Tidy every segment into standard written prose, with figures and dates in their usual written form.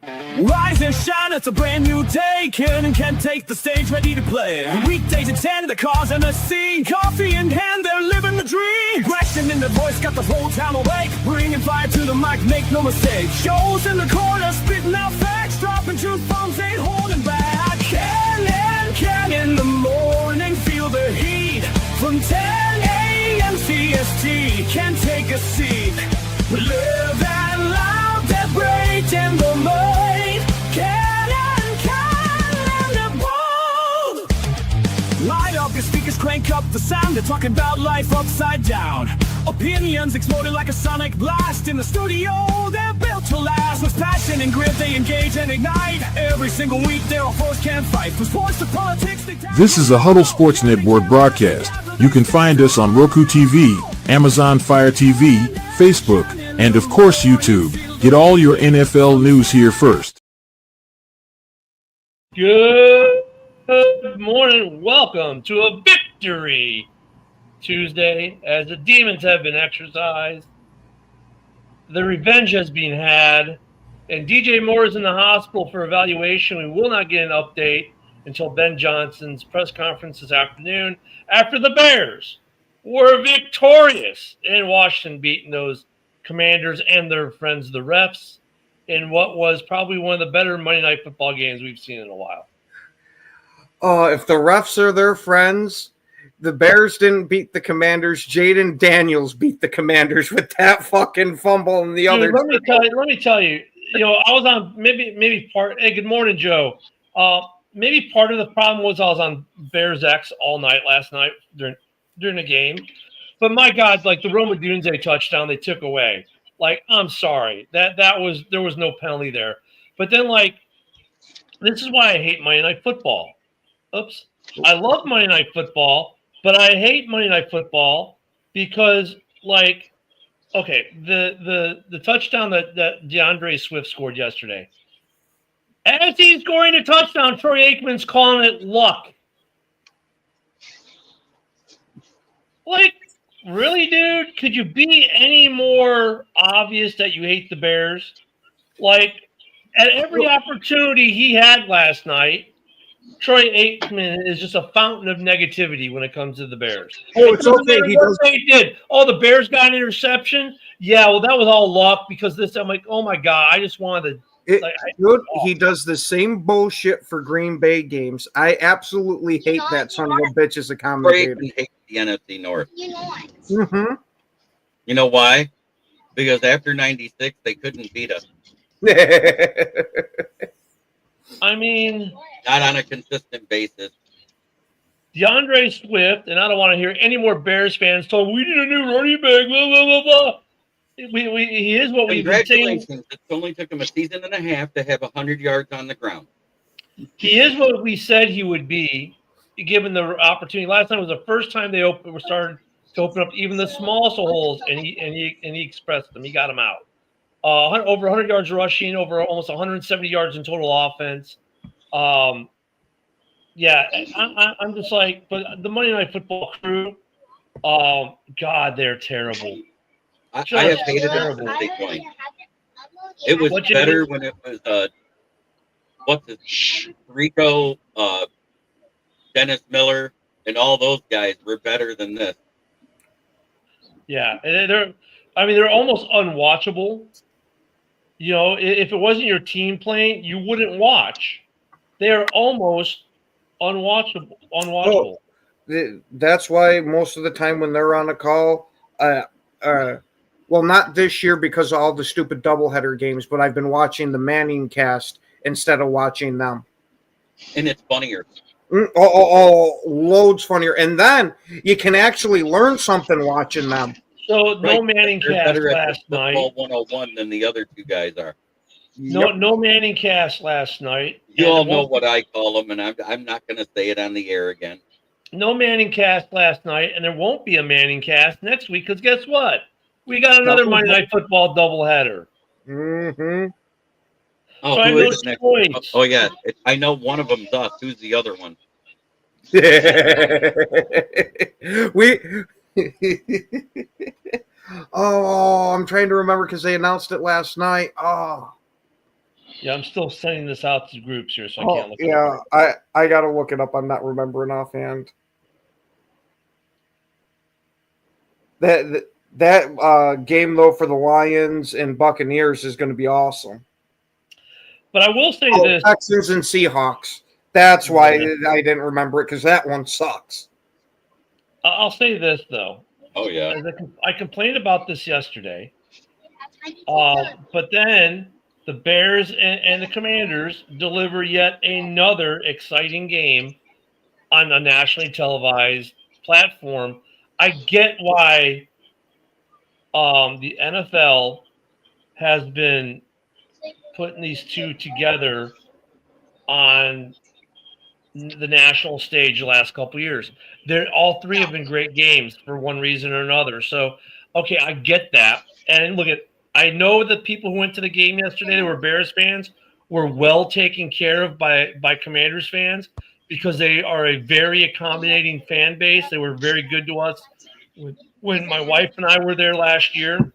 Rise and shine, it's a brand new day. Can take the stage, ready to play. Weekdays at 10, the cars and the scene. Coffee in hand, they're living the dream. Question in the voice, got the whole town awake. Bringing fire to the mic, make no mistake. Shows in the corner, spitting out facts. Dropping truth bombs, ain't holding back. Can in the morning, feel the heat. From 10 a.m. CST, can take a seat. Live and loud, that break in the mind. Light up your speakers, crank up the sound. They're talking about life upside down. Opinions exploding like a sonic blast. In the studio, they're built to last. With passion and grit, they engage and ignite. Every single week, their foes can't fight. From sports to politics, This is a Huddle Sports Network broadcast. You can find us on Roku TV, Amazon Fire TV, Facebook, and of course YouTube. Get all your NFL news here first. Good morning. Welcome to a Victory Tuesday as the demons have been exorcised. The revenge has been had. And DJ Moore is in the hospital for evaluation. We will not get an update until Ben Johnson's press conference this afternoon after the Bears were victorious in Washington, beating those Commanders and their friends, the refs, in what was probably one of the better Monday Night Football games we've seen in a while. If the refs are their friends, the Bears didn't beat the Commanders. Jaden Daniels beat the Commanders with that fucking fumble and the other. Let me tell you. You know, I was on maybe part. Hey, good morning, Joe. Maybe part of the problem was I was on Bears X all night last night during the game. But my God, like the Roma Dunze touchdown they took away. Like, I'm sorry. There was no penalty there. But then, like, this is why I hate Monday Night Football. Oops. I love Monday Night Football, but I hate Monday Night Football because, like, okay, the touchdown that DeAndre Swift scored yesterday. As he's scoring a touchdown, Troy Aikman's calling it luck. Like, really, dude? Could you be any more obvious that you hate the Bears? Like, at every opportunity he had last night, Troy Aikman is just a fountain of negativity when it comes to the Bears. Oh, it's okay. He did. Oh, the Bears got an interception? Yeah, well, that was all luck because this. I'm like, oh, my God, I just wanted to. He does the same bullshit for Green Bay games. I absolutely hate that son of a bitch as a commentator. We hate the NFC North. Mm-hmm. You know why? Because after 96, they couldn't beat us. I mean, not on a consistent basis. DeAndre Swift, and I don't want to hear any more Bears fans told we need a new running back, blah, blah, blah, blah. He is what we've been saying. It only took him a season and a half to have 100 yards on the ground. He is what we said he would be, given the opportunity. Last time was the first time they started to open up even the smallest of holes, and he expressed them. He got them out. Over 100 yards rushing, over almost 170 yards in total offense. Yeah, I'm just like, but the Monday Night Football crew, God, they're terrible. I have hated it from the point. It was better when it was Rico, Dennis Miller, and all those guys were better than this. Yeah, and they're almost unwatchable. You know, if it wasn't your team playing, you wouldn't watch. They are almost unwatchable. Oh, that's why most of the time when they're on a call, well, not this year because of all the stupid doubleheader games, but I've been watching the Manning cast instead of watching them. And it's funnier. Loads funnier. And then you can actually learn something watching them. So no Manning cast last night. 101 than the other two guys are. No Manning cast last night. You all know what I call them, and I'm not going to say it on the air again. No Manning cast last night, and there won't be a Manning cast next week because guess what? We got another Monday Night Football doubleheader. Mm-hmm. Oh, so who is next? Oh, yeah. I know one of them's us. Who's the other one? I'm trying to remember because they announced it last night. Yeah, I'm still sending this out to groups here, so I Oh, can't look yeah, at it. I gotta look it up. I'm not remembering offhand. That game though for the Lions and Buccaneers is going to be awesome. But I will say Oh, this. Texans and Seahawks. That's why Yeah. I didn't remember it because that one sucks. I'll say this though. Oh yeah. As I complained about this yesterday, but then the Bears and the Commanders deliver yet another exciting game on a nationally televised platform. I get why the NFL has been putting these two together on the national stage the last couple of years. They're all three have been great games for one reason or another. So, okay, I get that. And look at, I know the people who went to the game yesterday that were Bears fans were well taken care of by Commanders fans because they are a very accommodating fan base. They were very good to us when my wife and I were there last year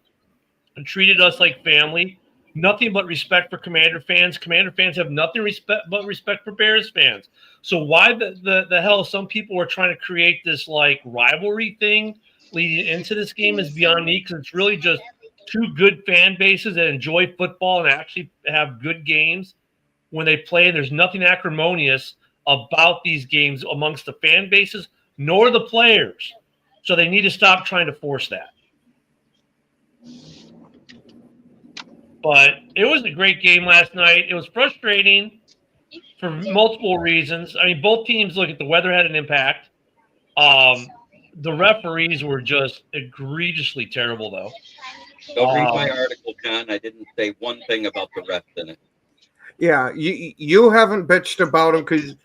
and treated us like family. Nothing but respect for Commander fans. Commander fans have nothing but respect for Bears fans. So why the hell some people are trying to create this like rivalry thing leading into this game is beyond me because it's really just two good fan bases that enjoy football and actually have good games when they play. There's nothing acrimonious about these games amongst the fan bases nor the players. So they need to stop trying to force that. But it was a great game last night. It was frustrating for multiple reasons. I mean, both teams, look at the weather had an impact. The referees were just egregiously terrible, though. Go read my article, John. I didn't say one thing about the refs in it. Yeah, you haven't bitched about them because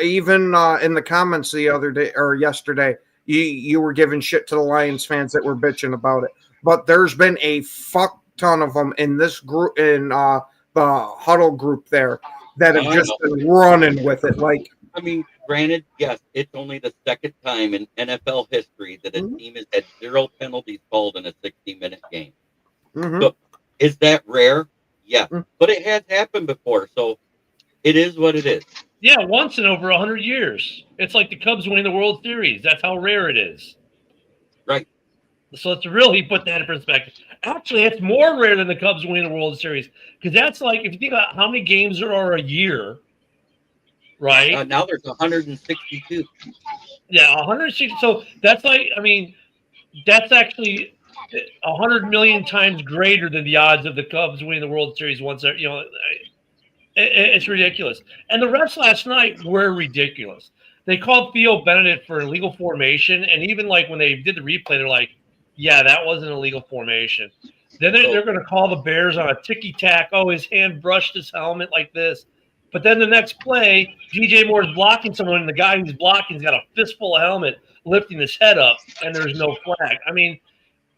even in the comments the other day or yesterday, you were giving shit to the Lions fans that were bitching about it. But there's been a fuck ton of them in this group in the huddle group there that have just been running with it. Like, I mean, granted, yes, it's only the second time in NFL history that a team has had 0 penalties called in a 60-minute game. So, is that rare? Yeah, but it has happened before, so it is what it is. Yeah, once in over 100 years. It's like the Cubs winning the World Series. That's how rare it is. Right. So let's really put that in perspective. Actually, it's more rare than the Cubs winning the World Series because that's like, if you think about how many games there are a year, right? Now there's 162. Yeah, 160. So that's like, I mean, that's actually 100 million times greater than the odds of the Cubs winning the World Series once. You know, it's ridiculous. And the refs last night were ridiculous. They called Theo Benedict for illegal formation, and even like when they did the replay, they're like, "Yeah, that wasn't illegal formation." Then they're going to call the Bears on a ticky-tack. Oh, his hand brushed his helmet like this. But then the next play, DJ Moore's blocking someone, and the guy who's blocking's got a fistful of helmet lifting his head up, and there's no flag. I mean,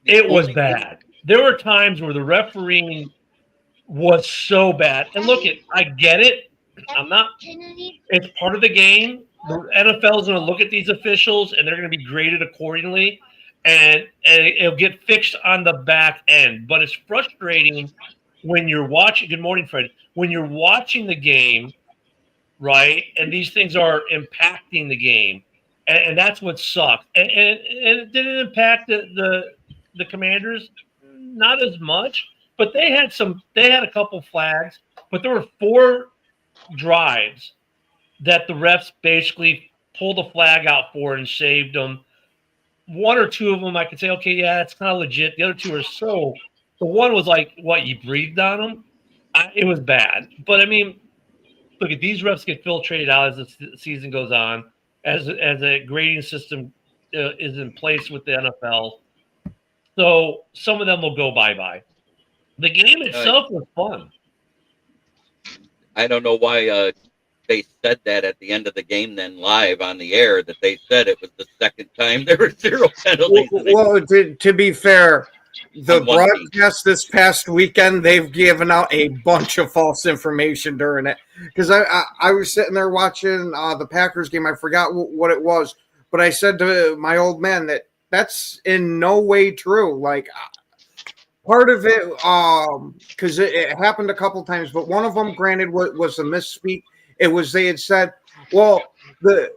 it was bad. There were times where the refereeing was so bad. And look, I get it. It's part of the game. The NFL is going to look at these officials, and they're going to be graded accordingly. And it'll get fixed on the back end. But it's frustrating when you're watching. Good morning, Fred. When you're watching the game, right, and these things are impacting the game, and that's what sucks. And it didn't impact the Commanders, not as much, but they had a couple flags. But there were 4 drives that the refs basically pulled the flag out for and saved them. 1 or 2 of them, I could say, okay, yeah, that's kind of legit. The other 2 are so. The one was like, what, you breathed on them? It was bad. But I mean, look at these refs get filtrated out as the season goes on, as a grading system is in place with the NFL. So some of them will go bye-bye. The game itself was fun. I don't know why they said that at the end of the game, then live on the air, that they said it was the second time there were 0 penalties. Well, to be fair, the broadcast this past weekend, they've given out a bunch of false information during it. Because I was sitting there watching the Packers game. I forgot what it was. But I said to my old man that's in no way true. Like, part of it, because it happened a couple times, but one of them, granted, was a misspeak. It was they had said, well, it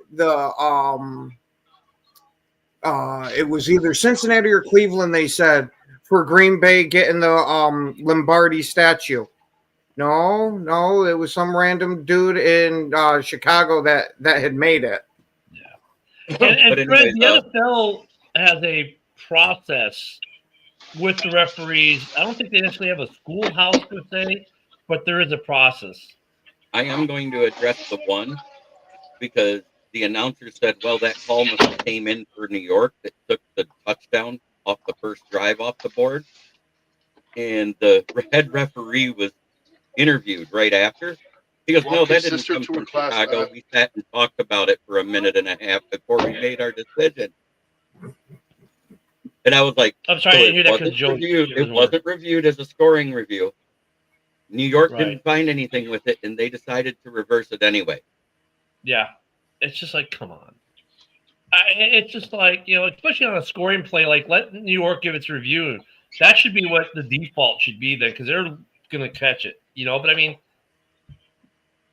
was either Cincinnati or Cleveland. They said for Green Bay getting the Lombardi statue. No, it was some random dude in Chicago that had made it. Yeah, and Fred, the NFL has a process with the referees. I don't think they necessarily have a schoolhouse per se, but there is a process. I am going to address the one because the announcer said, well, that call must have came in for New York that took the touchdown off the first drive off the board. And the head referee was interviewed right after. He goes, no, that didn't come from Chicago. We sat and talked about it for a minute and a half before we made our decision. And I was like, I'm sorry, I didn't hear that because Joe. It wasn't reviewed as a scoring review. New York didn't find anything with it, and they decided to reverse it anyway. Yeah. It's just like, come on. It's just like, especially on a scoring play, like let New York give its review. That should be what the default should be then, because they're going to catch it, But I mean,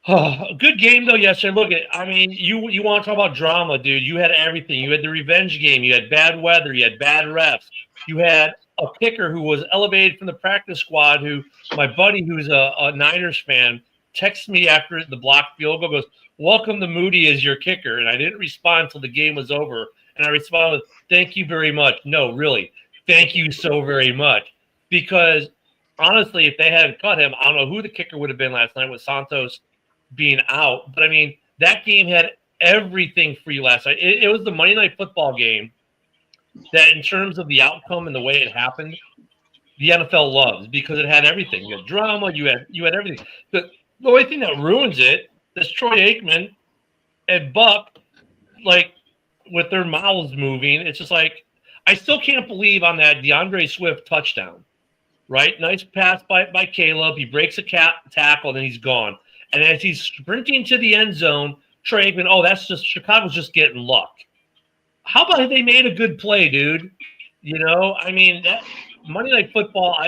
a good game though yesterday. Look you want to talk about drama, dude. You had everything. You had the revenge game. You had bad weather. You had bad refs. You had a kicker who was elevated from the practice squad, who my buddy who's a Niners fan texted me after the blocked field goal, goes, welcome to Moody as your kicker. And I didn't respond until the game was over. And I responded with, thank you very much. No, really, thank you so very much. Because honestly, if they hadn't cut him, I don't know who the kicker would have been last night with Santos being out. But I mean, that game had everything for you last night. It was the Monday Night Football game that in terms of the outcome and the way it happened, the NFL loves because it had everything. You had drama, you had everything. The only thing that ruins it is Troy Aikman and Buck, like, with their mouths moving. It's just like, I still can't believe on that DeAndre Swift touchdown, right? Nice pass by Caleb. He breaks a tackle, and then he's gone. And as he's sprinting to the end zone, Troy Aikman, that's just Chicago's just getting luck. How about if they made a good play, dude? I mean, that Monday Night Football,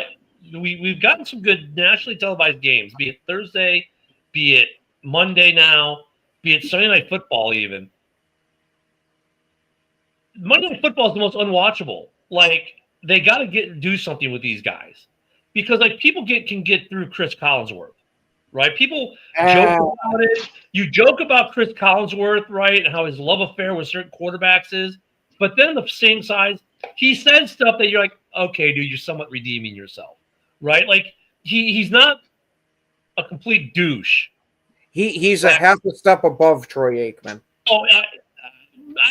we've gotten some good nationally televised games, be it Thursday, be it Monday now, be it Sunday Night Football even. Monday Night Football is the most unwatchable. Like, they got to do something with these guys. Because, like, people can get through Chris Collinsworth, right? People joke about it. You joke about Chris Collinsworth, right, and how his love affair with certain quarterbacks is. But then the same size, he said stuff that you're like, okay, dude, you're somewhat redeeming yourself, right? Like, he's not a complete douche. He's a half a step above Troy Aikman. Oh, I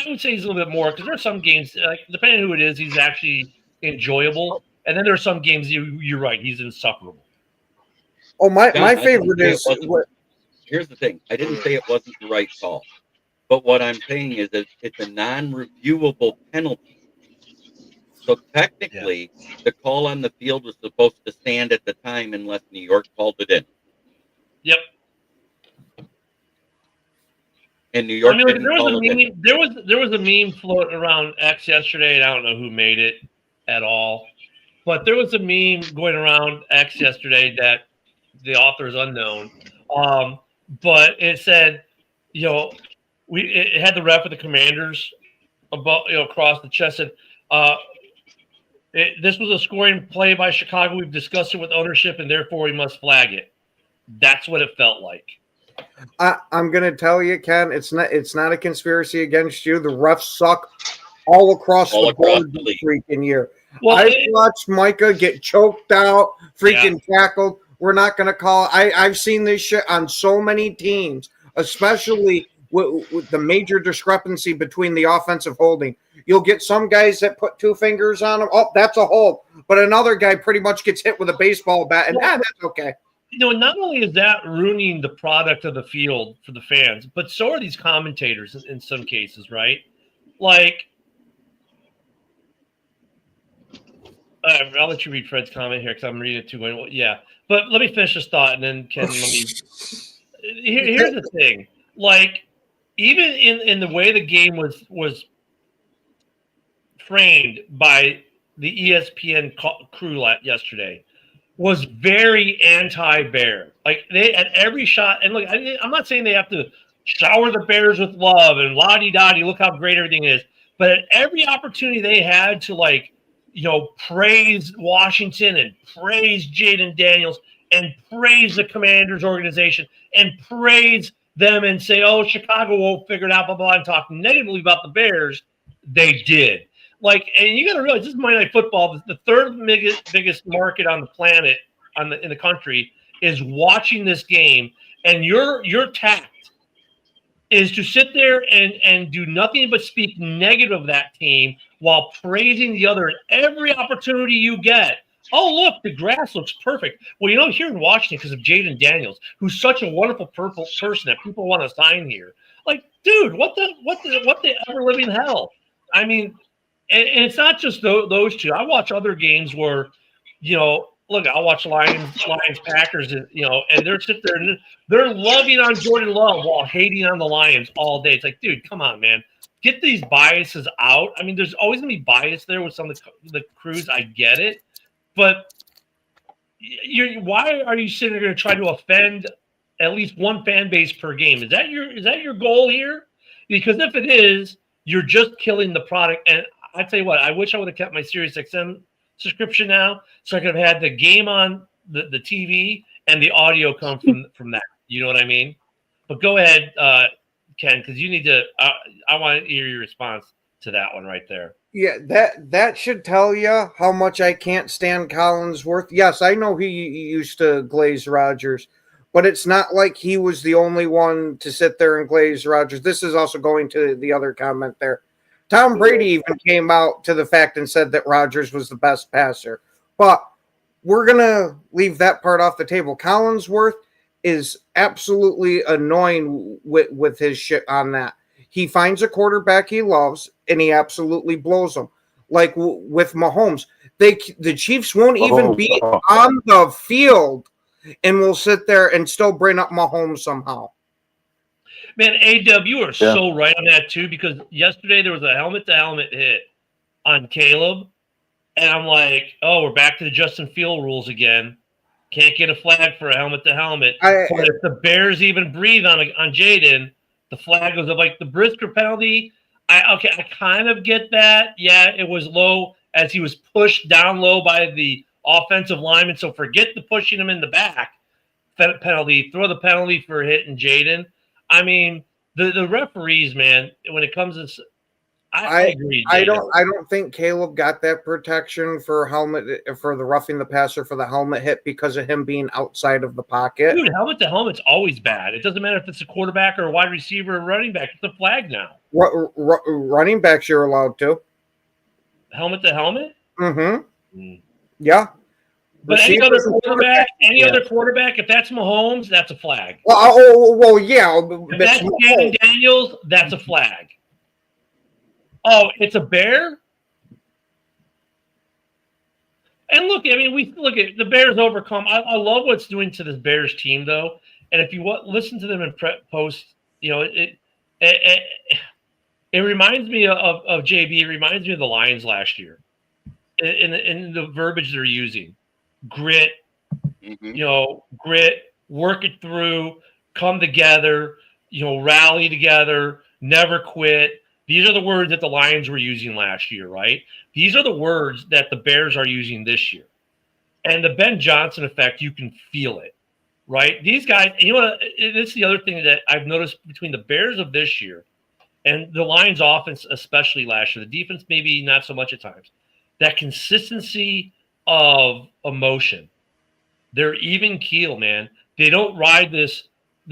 would say he's a little bit more because there are some games, like, depending on who it is, he's actually enjoyable. And then there are some games you're right, he's insufferable. Oh, my favorite is. Here's the thing. I didn't say it wasn't the right call. But what I'm saying is that it's a non-reviewable penalty. So technically, the call on the field was supposed to stand at the time unless New York called it in. Yep. And New York didn't call it in. There was a meme floating around X yesterday, and I don't know who made it at all. But there was a meme going around X yesterday that the author is unknown. But it said, it had the ref with the Commanders about across the chest. And this was a scoring play by Chicago. We've discussed it with ownership, and therefore we must flag it. That's what it felt like. I'm going to tell you, Ken, it's not a conspiracy against you. The refs suck all across the board this freaking year. Well, I've watched Micah get choked out, freaking tackled. We're not going to call. I've seen this shit on so many teams, especially with the major discrepancy between the offensive holding. You'll get some guys that put two fingers on them. Oh, that's a hold. But another guy pretty much gets hit with a baseball bat, and that's okay. Not only is that ruining the product of the field for the fans, but so are these commentators in some cases, right? Like, I'll let you read Fred's comment here because I'm reading it too. Well, yeah, but let me finish this thought, and then Ken, here's the thing. Like, even in the way the game was framed by the ESPN crew yesterday was very anti-Bear. Like they at every shot, and look, I'm not saying they have to shower the Bears with love and la-di-da-di, look how great everything is. But at every opportunity they had to, like, praise Washington and praise Jaden Daniels and praise the Commanders organization and praise them and say, oh, Chicago won't figure it out, blah, blah, and talk negatively about the Bears, they did. Like, and you got to realize this is Monday Night Football. The third biggest market on the planet, in the country, is watching this game, and your tact is to sit there and do nothing but speak negative of that team while praising the other at every opportunity you get. Oh, look, the grass looks perfect. Well, here in Washington, because of Jaden Daniels, who's such a wonderful purple person that people want to sign here. Like, dude, what the ever living hell? I mean, and it's not just those two. I watch other games where, look, I'll watch Lions Packers, and they're sitting there and they're loving on Jordan Love while hating on the Lions all day. It's like, dude, come on, man. Get these biases out. I mean, there's always going to be bias there with some of the crews. I get it. But why are you sitting there going to try to offend at least one fan base per game? Is that your goal here? Because if it is, you're just killing the product. And I tell you what, I wish I would have kept my SiriusXM subscription now, so I could have had the game on the TV and the audio come from that. You know what I mean? But go ahead, Ken, because you need to. I want to hear your response to that one right there. Yeah, that should tell you how much I can't stand Collinsworth. Yes, I know he used to glaze Rodgers, but it's not like he was the only one to sit there and glaze Rodgers. This is also going to the other comment there. Tom Brady even came out to the fact and said that Rodgers was the best passer. But we're going to leave that part off the table. Collinsworth is absolutely annoying with his shit on that. He finds a quarterback he loves, and he absolutely blows them. Like with Mahomes, the Chiefs won't even be on the field, and will sit there and still bring up Mahomes somehow. Man, AW, you are so right on that too, because yesterday there was a helmet-to-helmet hit on Caleb, and I'm like, oh, we're back to the Justin Field rules again. Can't get a flag for a helmet-to-helmet. But if the Bears even breathe on Jaden, the flag goes up. Like the Brisker penalty, I kind of get that. Yeah, it was low as he was pushed down low by the offensive lineman. So forget the pushing him in the back penalty. Throw the penalty for hitting Jaden. I mean, the referees, man, when it comes to, I agree. I don't think Caleb got that protection for the roughing the passer for the helmet hit because of him being outside of the pocket. Dude, helmet to helmet's always bad. It doesn't matter if it's a quarterback or a wide receiver or a running back. It's a flag now. Running backs you're allowed to. Helmet to helmet? Mm-hmm. Yeah. But any other quarterback, if that's Mahomes, that's a flag. Well, yeah. If that's Jaden Daniels, that's a flag. Oh, it's a Bear? And look, I mean, we look at the Bears overcome. I love what's doing to this Bears team, though. And if you listen to them in post, it reminds me of JB. It reminds me of the Lions last year in the verbiage they're using. Grit, grit, work it through, come together, rally together, never quit. These are the words that the Lions were using last year, right? These are the words that the Bears are using this year. And the Ben Johnson effect, you can feel it, right? These guys, this is the other thing that I've noticed between the Bears of this year and the Lions offense, especially last year, the defense maybe not so much at times, that consistency of emotion. They're even keel, man. They don't ride this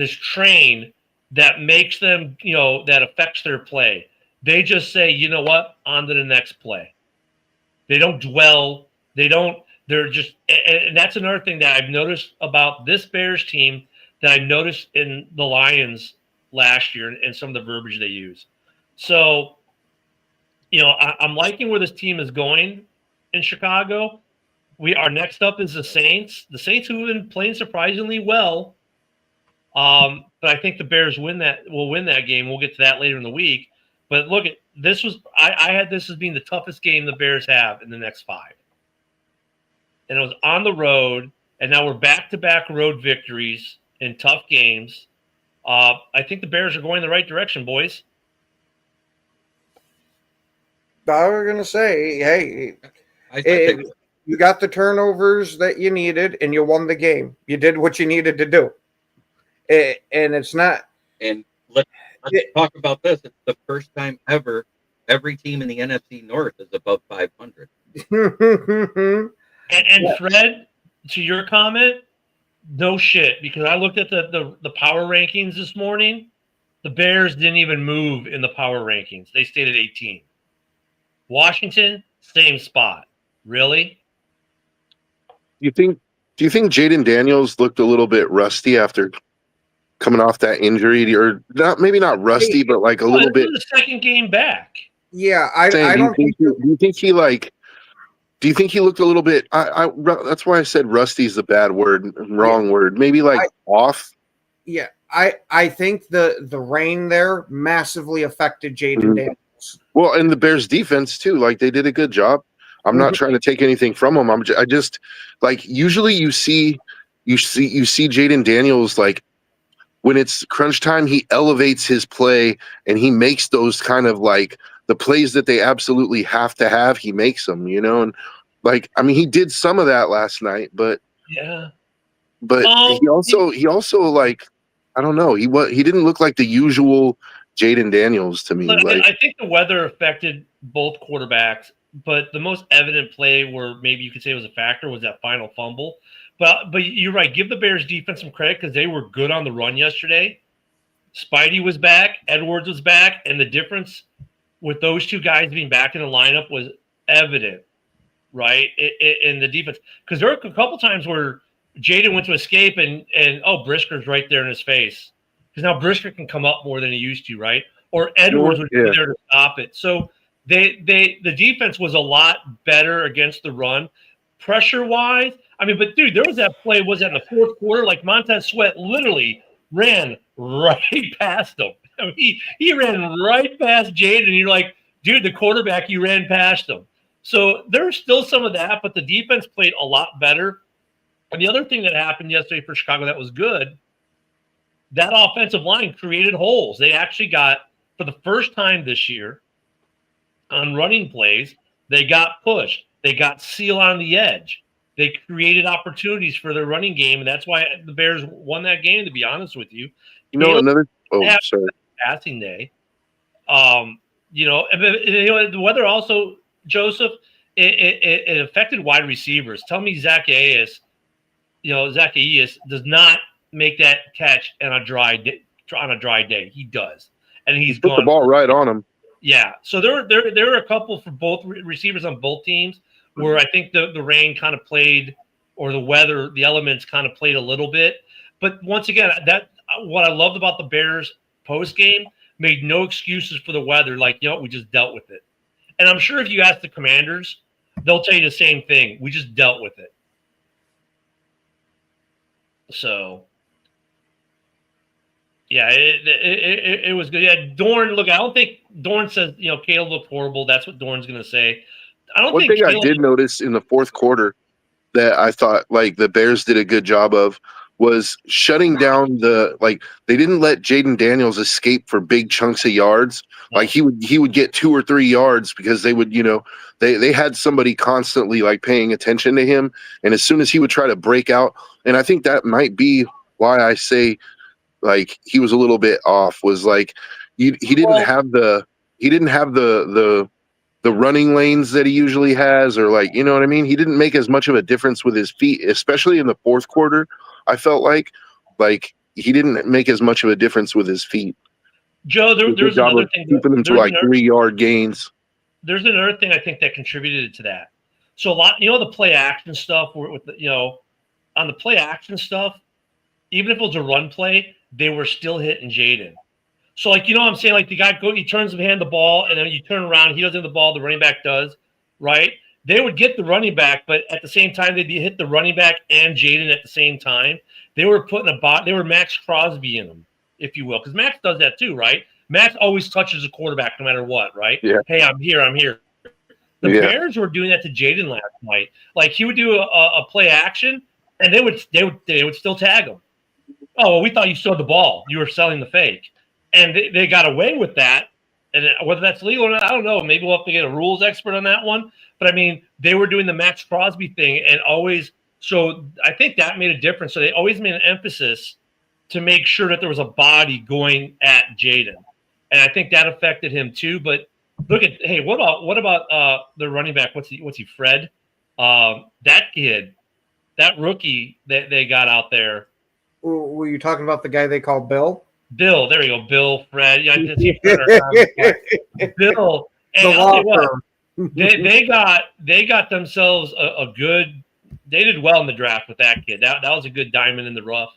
train that makes them, that affects their play. They just say, you know what, on to the next play. They don't dwell. They're just, and that's another thing that I've noticed about this Bears team that I noticed in the Lions last year and some of the verbiage they use. So, I'm liking where this team is going in Chicago. Our next up is the Saints. The Saints who have been playing surprisingly well. But I think the Bears will win that game. We'll get to that later in the week. But look at this was I had this as being the toughest game the Bears have in the next 5. And it was on the road, and now we're back-to-back road victories in tough games. I think the Bears are going in the right direction, boys. I was going to say, hey, you got the turnovers that you needed, and you won the game. You did what you needed to do. And it's not. And let's talk about this. It's the first time ever every team in the NFC North is above 500. And Fred, to your comment, no shit, because I looked at the power rankings this morning. The Bears didn't even move in the power rankings. They stayed at 18. Washington, same spot. Really? Do you think Jaden Daniels looked a little bit rusty after coming off that injury, or maybe not rusty, but like a little bit? The second game back. Yeah, I don't think. Do you think he looked a little bit? That's why I said rusty is a bad word, wrong word. Maybe off. Yeah, I think the rain there massively affected Jaden Daniels. Well, and the Bears defense too. Like, they did a good job. I'm not trying to take anything from them. I just like, usually you see Jaden Daniels, like, when it's crunch time, he elevates his play and he makes those kind of like the plays that they absolutely have to have. He makes them, and like, I mean, he did some of that last night, but he also like, I don't know. He didn't look like the usual Jaden Daniels to me. Look, I think the weather affected both quarterbacks, but the most evident play where maybe you could say was a factor was that final fumble. But you're right. Give the Bears defense some credit because they were good on the run yesterday. Spidey was back. Edwards was back. And the difference with those two guys being back in the lineup was evident, right, in the defense. Because there were a couple times where Jaden went to escape and Brisker's right there in his face. Because now Brisker can come up more than he used to, right? Or Edwards would be there to stop it. So the defense was a lot better against the run. Pressure-wise, I mean, but dude, there was that play, was that in the fourth quarter? Like, Montez Sweat literally ran right past him. I mean, he ran right past Jaden, and you're like, dude, the quarterback, you ran past him. So there's still some of that, but the defense played a lot better. And the other thing that happened yesterday for Chicago that was good, that offensive line created holes. They actually got, for the first time this year, on running plays, they got pushed. They got seal on the edge. They created opportunities for their running game, and that's why the Bears won that game, to be honest with you. Passing day. The weather also, Joseph, it affected wide receivers. Tell me Zacchaeus does not make that catch on a dry day. He does. And he's put the ball right on him. Yeah. So there were a couple for both receivers on both teams where I think the rain kind of played, or the weather, the elements kind of played a little bit. But once again, that what I loved about the Bears post game, made no excuses for the weather. Like, we just dealt with it. And I'm sure if you ask the Commanders, they'll tell you the same thing. We just dealt with it. So, yeah, it was good. Yeah, Dorn, look, I don't think Dorn says, Caleb looked horrible. That's what Dorn's going to say. One thing I did notice in the fourth quarter that I thought, like, the Bears did a good job of was shutting down they didn't let Jaden Daniels escape for big chunks of yards. Like, he would get 2 or 3 yards because they would, they had somebody constantly, like, paying attention to him. And as soon as he would try to break out, and I think that might be why I say, like, he was a little bit off, was like, he didn't have the running lanes that he usually has, or, like, you know what I mean? He didn't make as much of a difference with his feet, especially in the fourth quarter. I felt like he didn't make as much of a difference with his feet. Joe, there's another thing. Keeping them to like 3-yard gains. There's another thing I think that contributed to that. So a lot, the play action stuff with on the play action stuff, even if it was a run play, they were still hitting Jaden. So, like, what I'm saying? Like, the guy he turns and hand the ball, and then you turn around, he doesn't have the ball, the running back does, right? They would get the running back, but at the same time, they'd hit the running back and Jaden at the same time. They were putting they were Max Crosby in them, if you will, because Max does that too, right? Max always touches the quarterback no matter what, right? Yeah. Hey, I'm here. The Bears were doing that to Jaden last night. Like he would do a play action, and they would still tag him. Oh, well, we thought you showed the ball. You were selling the fake, and they got away with that. And whether that's legal or not, I don't know. Maybe we'll have to get a rules expert on that one. But I mean, they were doing the Max Crosby thing, and always. So I think that made a difference. So they always made an emphasis to make sure that there was a body going at Jaden, and I think that affected him too. But look at what about the running back? What's he? Fred? That kid, that rookie that they got out there. Were you talking about the guy they call Bill? Bill, there you go. Bill, Fred. Yeah, I just see Fred. Bill. And I'll tell you what, they got themselves a good. They did well in the draft with that kid. That was a good diamond in the rough.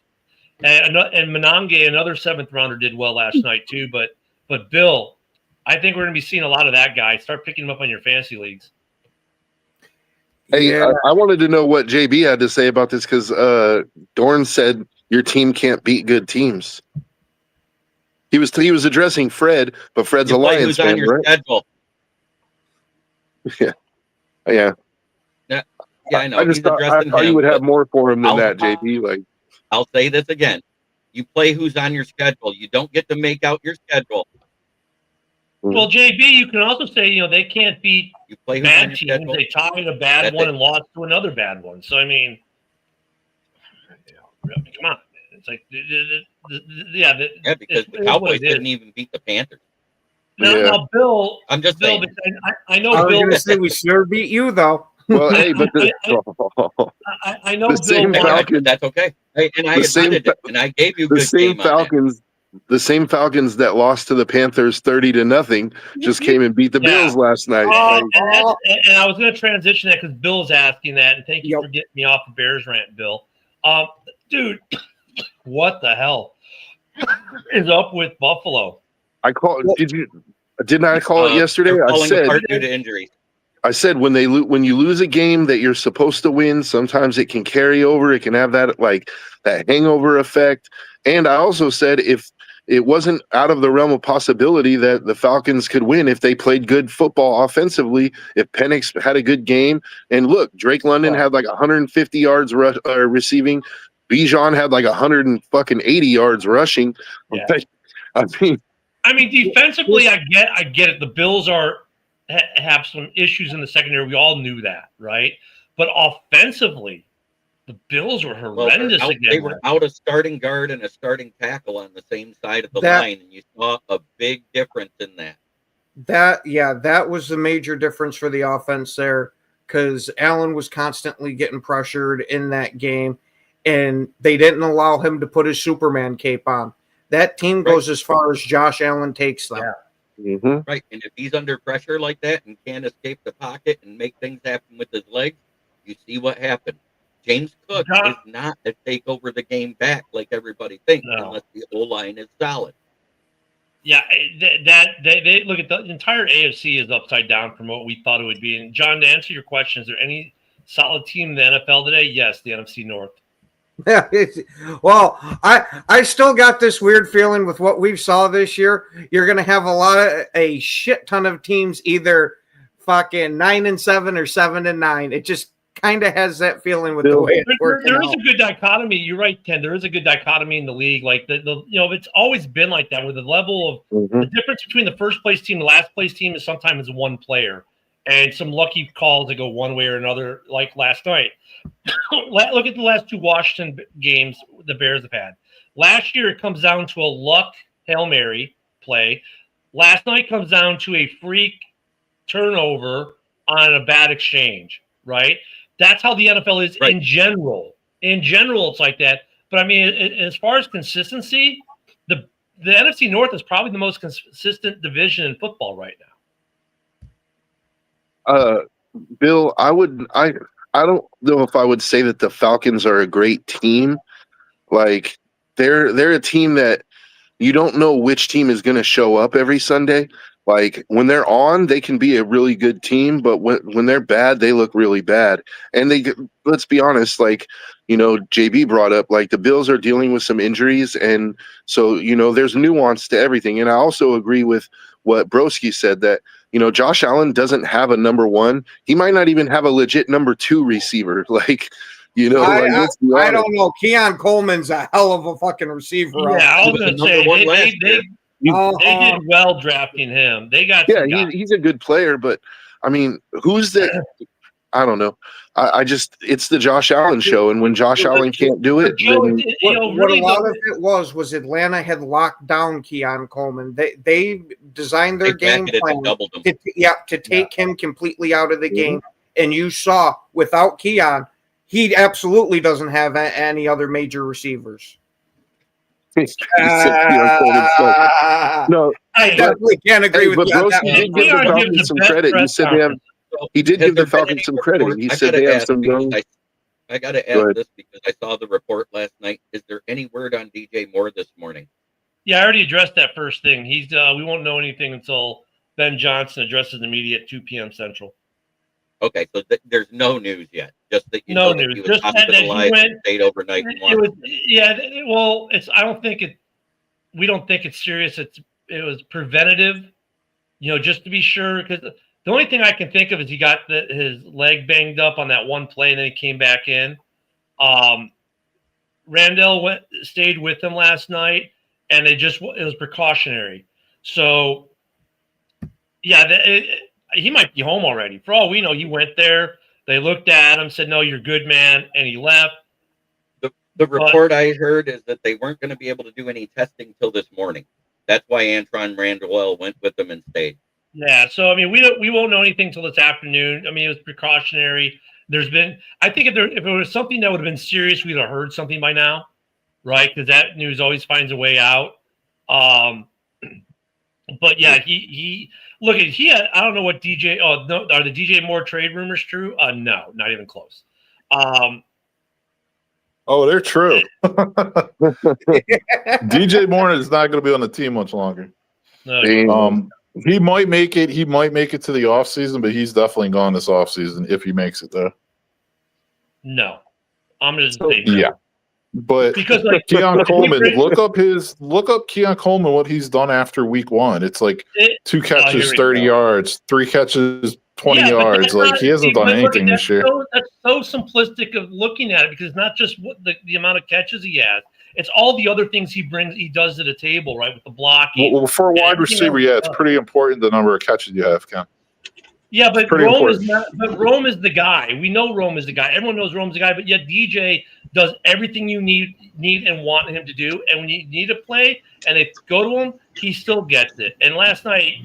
And Monange, another 7th rounder, did well last night too. But Bill, I think we're going to be seeing a lot of that guy. Start picking him up on your fantasy leagues. Hey, I wanted to know what JB had to say about this because Dorn said your team can't beat good teams. He was addressing Fred, but Fred's a Lions fan, on your right? schedule. Yeah. Yeah, I know. I thought you would have more for him than that, JB. Like, I'll say this again: you play who's on your schedule. You don't get to make out your schedule. Well, JB, you can also say they can't beat You play who's bad on your teams. schedule. They tied a bad That's one it. and lost to another bad one. So I mean, come on, it's like Because the Cowboys didn't even beat the Panthers. Now, Bill. I'm just Bill, saying. I know I was Bill. going to say we sure beat you though. well, hey, but I know the Bill. same Falcons. That's okay. Hey, and I The same admitted it, and I gave you the good same game on that. Falcons. The same Falcons that lost to the Panthers 30-0 just came and beat the Bills last night. And I was going to transition that because Bill's asking that, and thank you for getting me off the Bears rant, Bill. Dude, what the hell is up with Buffalo? I called. Didn't I call it yesterday? I said due to injury. I said when you lose a game that you're supposed to win, sometimes it can carry over. It can have that hangover effect. And I also said if it wasn't out of the realm of possibility that the Falcons could win if they played good football offensively, if Penix had a good game. And look, Drake London had like 150 yards receiving. Bijan had like 180 yards rushing. Yeah. I mean, defensively, I get it. The Bills have some issues in the secondary. We all knew that, right? But offensively, the Bills were horrendous again. They were out a starting guard and a starting tackle on the same side of the line, and you saw a big difference in that. That was the major difference for the offense there because Allen was constantly getting pressured in that game, and they didn't allow him to put his Superman cape on. That team goes as far as Josh Allen takes them. Yeah. Mm-hmm. Right, and if he's under pressure like that and can't escape the pocket and make things happen with his legs, you see what happened. James Cook is not to take over the game back like everybody thinks unless the O-line is solid. Yeah, they look at the entire AFC is upside down from what we thought it would be. And John, to answer your question, is there any solid team in the NFL today? Yes, the NFC North. Yeah, well, I still got this weird feeling with what we've saw this year. You're going to have a shit ton of teams either fucking 9-7 or 7-9. It just kind of has that feeling with the way it's working There is out. a good dichotomy. You're right, Ken. There is a good dichotomy in the league. Like it's always been like that. With the level of the difference between the first place team and the last place team is sometimes one player, and some lucky calls that go one way or another. Like last night. Look at the last two Washington games the Bears have had. Last year, it comes down to a luck Hail Mary play. Last night comes down to a freak turnover on a bad exchange, right? That's how the NFL is in general. In general, it's like that. But, I mean, as far as consistency, the NFC North is probably the most consistent division in football right now. Bill, I don't know if I would say that the Falcons are a great team. Like they're a team that you don't know which team is going to show up every Sunday. Like when they're on, they can be a really good team, but when they're bad, they look really bad. And let's be honest, like JB brought up, like the Bills are dealing with some injuries, and so there's nuance to everything. And I also agree with what Broski said that Josh Allen doesn't have a number one. He might not even have a legit number two receiver. Like let's be honest. I don't know. Keon Coleman's a hell of a fucking receiver. Yeah, I was going to say they did well drafting him. They got he's a good player, but I mean, who's the? I don't know. I just it's the Josh Allen show, and when Josh Allen can't do it, what a lot of it was Atlanta had locked down Keon Coleman. They designed their game plan to take him completely out of the game, and you saw without Keon, he absolutely doesn't have any other major receivers. No, I definitely can't agree with that. But Broski did give the Falcons some credit. You said he did give the Falcons some credit. He said they have some young. I got to ask this because I saw the report last night. Is there any word on DJ Moore this morning? Yeah, I already addressed that first thing. We won't know anything until Ben Johnson addresses the media at 2 p.m. Central. Okay, so there's no news yet. Just that you know that he was hospitalized and stayed overnight. We don't think it's serious. It was preventative, just to be sure. Because the only thing I can think of is he got his leg banged up on that one play, and then he came back in. Randall stayed with him last night, and it was precautionary. So, yeah, he might be home already. For all we know, he went there. They looked at him, said, "No, you're good, man," and he left. The report I heard is that they weren't going to be able to do any testing till this morning. That's why Antron Randall went with them and stayed. Yeah, so I mean, we won't know anything till this afternoon. I mean, it was precautionary. I think if it was something that would have been serious, we'd have heard something by now, right? Because that news always finds a way out. But yeah, he had. I don't know what DJ. Oh, no, are the DJ Moore trade rumors true? No, not even close. Oh, they're true. DJ Moore is not going to be on the team much longer. No. He might make it. He might make it to the offseason, but he's definitely gone this offseason if he makes it there. No, I'm just saying. Yeah, but because Keon Coleman, look up Keon Coleman, what he's done after week one. It's like 2 catches, 30 yards, 3 catches, 20 yards. Like he hasn't done anything this year. That's so simplistic of looking at it because it's not just what the amount of catches he has. It's all the other things he does to the table, right? With the blocking. Well, for a wide receiver, it's pretty important the number of catches you have, Ken. Yeah, but Rome is the guy. We know Rome is the guy. Everyone knows Rome's the guy, but yet DJ does everything you need and want him to do. And when you need a play and they go to him, he still gets it. And last night,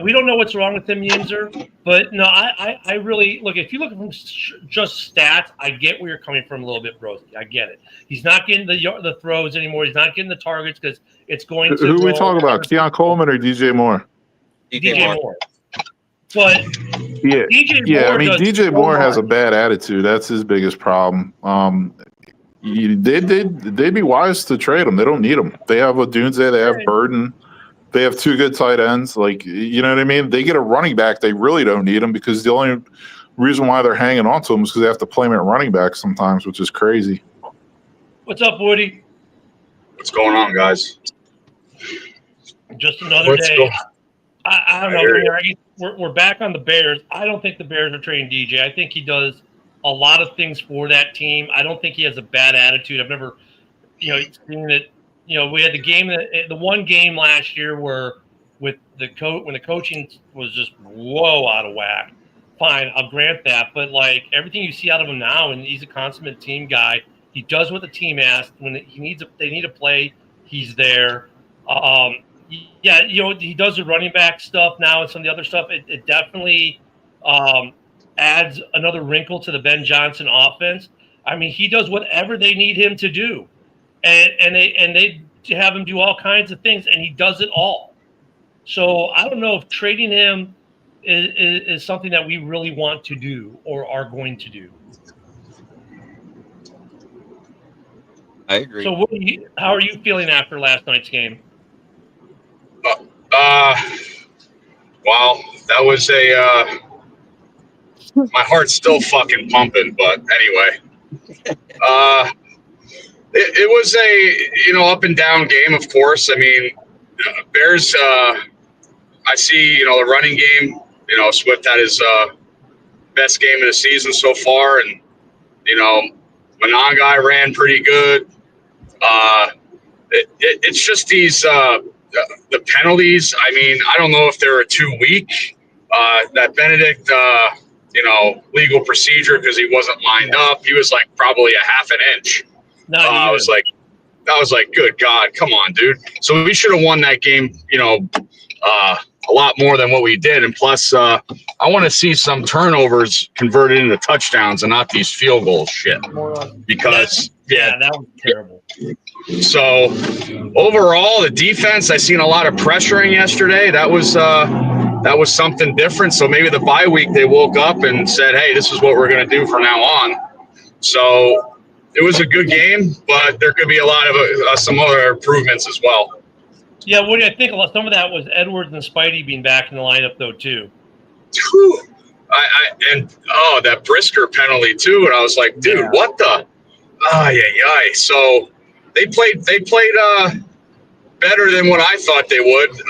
we don't know what's wrong with him, Yinzer, but no, I really look. If you look from just stats, I get where you're coming from a little bit, Broski. I get it. He's not getting the throws anymore. He's not getting the targets because it's going to. Who are we talking about? Keon Coleman or DJ Moore? DJ Moore. But DJ Moore has a bad attitude. That's his biggest problem. They'd be wise to trade him. They don't need him. They have Odunze. They have Burden. They have 2 good tight ends. Like, you know what I mean? They get a running back. They really don't need him because the only reason why they're hanging on to him is because they have to play him at running back sometimes, which is crazy. What's up, Woody? What's going on, guys? Just another day. I don't know. We're back on the Bears. I don't think the Bears are trading DJ. I think he does a lot of things for that team. I don't think he has a bad attitude. I've never, seen it. We had the one game last year where with the when the coaching was just out of whack. Fine, I'll grant that. But like everything you see out of him now, and he's a consummate team guy. He does what the team asks. When they need a play, he's there. He does the running back stuff now and some of the other stuff. It definitely adds another wrinkle to the Ben Johnson offense. I mean, he does whatever they need him to do. And they have him do all kinds of things, and he does it all. So I don't know if trading him is something that we really want to do or are going to do. I agree. So how are you feeling after last night's game? Well, that was my heart's still fucking pumping, but anyway. It was a up and down game, of course. I mean, Bears. I see the running game. Swift had his best game of the season so far, and Monangai ran pretty good. It's just these the penalties. I mean, I don't know if they were too weak. That Benedict, legal procedure because he wasn't lined up. He was like probably a half an inch. I was like, good God, come on, dude. So we should have won that game, a lot more than what we did. And plus, I want to see some turnovers converted into touchdowns and not these field goals shit. Because that was terrible. So overall, the defense, I seen a lot of pressuring yesterday. That was something different. So maybe the bye week they woke up and said, hey, this is what we're going to do from now on. So it was a good game, but there could be a lot of some other improvements as well. Yeah, Woody, I think some of that was Edwards and Spidey being back in the lineup, though, too. That Brisker penalty, too. And I was like, dude, what the? So they played better than what I thought they would.